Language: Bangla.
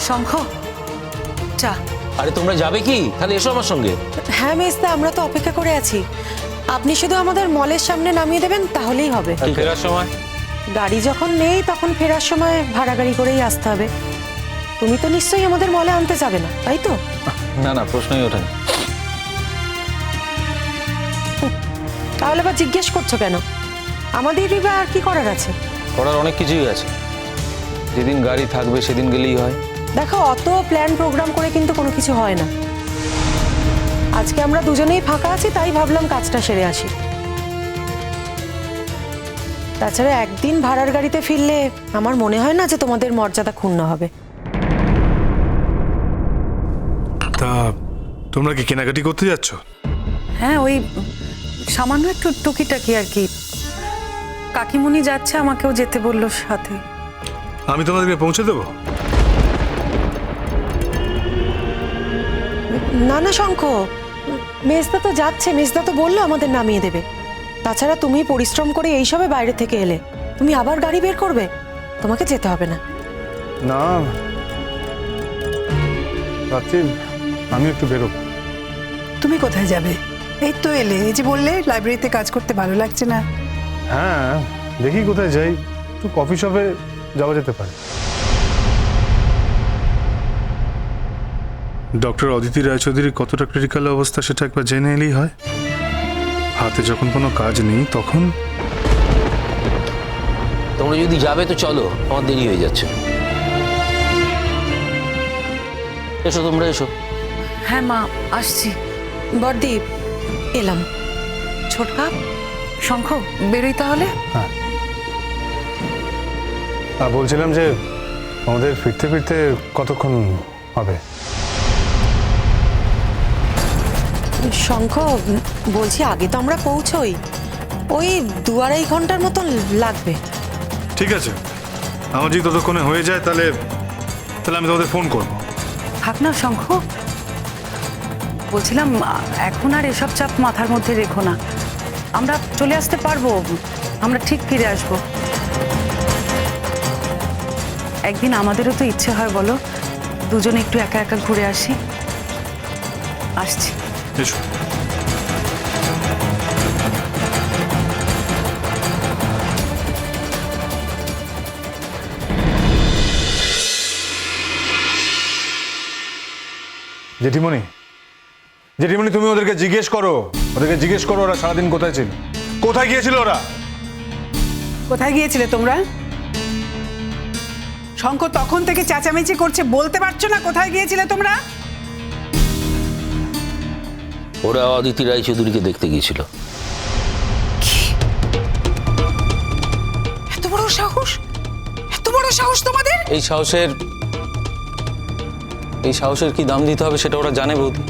শঙ্খ, চা। আরে তোমরা যাবে কি? তাহলে এসো আমার সঙ্গে। হ্যাঁ মেজদা, আমরা তো অপেক্ষা করে আছি। আপনি শুধু আমাদের মলের সামনে নামিয়ে দেবেন, তাহলেই হবে। ফেরার সময় গাড়ি যখন নেই তখন ফেরার সময় ভাড়া গাড়ি করেই আসতে হবে। তুমি তো নিশ্চয়ই আমাদের মলে আনতে যাবে না, তাই তো? না না, প্রশ্নই ওঠে না। তাহলে আবার জিজ্ঞেস করছো কেন? আমাদেরই বা আর কি করার আছে? করার অনেক কিছুই আছে। যেদিন গাড়ি থাকবে সেদিন গেলেই হয়। দেখো, অত প্ল্যান প্রোগ্রাম করে কিন্তু কোনো কিছু হয় না। আজকে আমরা দুজনেই ফাঁকা আছি, তাই ভাবলাম কাজটা সেরে আসি। তাছাড়া একদিন ভাড়ার গাড়িতে ফিরলে আমার মনে হয় না যে তোমাদের মর্যাদা ক্ষুণ্ণ হবে। তা তোমরা কি কেনাকাটি করতে যাচ্ছ? হ্যাঁ, ওই সামান্য একটু টুকিটাকি আর কি। কাকিমুনি যাচ্ছে, আমাকেও যেতে বললো সাথে। আমি তোমাদেরকে পৌঁছে দেবো। না না শঙ্খ, মেজদা তো যাচ্ছে, মেজদা তো বললো আমাদের নামিয়ে দেবে। তাছাড়া তুমি পরিশ্রম করে এইসবে বাইরে থেকে এলে, তুমি আবার গাড়ি বের করবে? তোমাকে যেতে হবে না। না রাত্রি, আমি একটু বেরোবো। তুমি কোথায় যাবে? এই তো এলে, এই যে বললে লাইব্রেরিতে কাজ করতে ভালো লাগছে না। হ্যাঁ, দেখি কোথায় যাই। একটু কফি শপে যাওয়া যেতে পারে। ডক্টর অদিতি রায়চৌধুরীর কতটা ক্রিটিক্যাল অবস্থা সেটা একবার জেনে এলেই হয়। হাতে যখন কোনো কাজ নেই তখন। তোমরা যদি যাবে তো চলো, আমার দেরি হয়ে যাচ্ছে। এসো তোমরা, এসো। হ্যাঁ মা, আসছি। বড়দি, এলাম। ছোটকা, শঙ্খ, বেরোই তাহলে। বলছিলাম যে আমাদের ফিরতে ফিরতে কতক্ষণ হবে? শঙ্খ বলছি, আগে তো আমরা পৌঁছোই, ওই 2-2.5 ঘন্টার মতন লাগবে। ঠিক আছে, আমার যদি ততক্ষণে হয়ে যায় তাহলে আমি তোমাদের ফোন করবো। থাক না শঙ্খ, বলছিলাম এখন আর এসব চাপ মাথার মধ্যে রেখো না। আমরা চলে আসতে পারবো, আমরা ঠিক ফিরে আসবো। একদিন আমাদেরও তো ইচ্ছে হয়, বলো, দুজনে একটু একা একা ঘুরে আসি। আসছি। এসো। জেঠিমণি, জেঠিমণি, তুমি ওদেরকে জিজ্ঞেস করো, ওরা সারাদিন কোথায় ছিল, কোথায় গিয়েছিল ওরা? কোথায় গিয়েছিলে তোমরা? শঙ্খ তখন থেকে চেঁচামেচি করছে, বলতে পারছো না কোথায় গিয়েছিলে তোমরা? ওরা অদিতি রায়চৌধুরীকে দেখতে গিয়েছিল। এত বড় সাহস, এত বড় সাহস তোমাদের! এই সাহসের কি দাম দিতে হবে সেটা ওরা জানে বৌদি।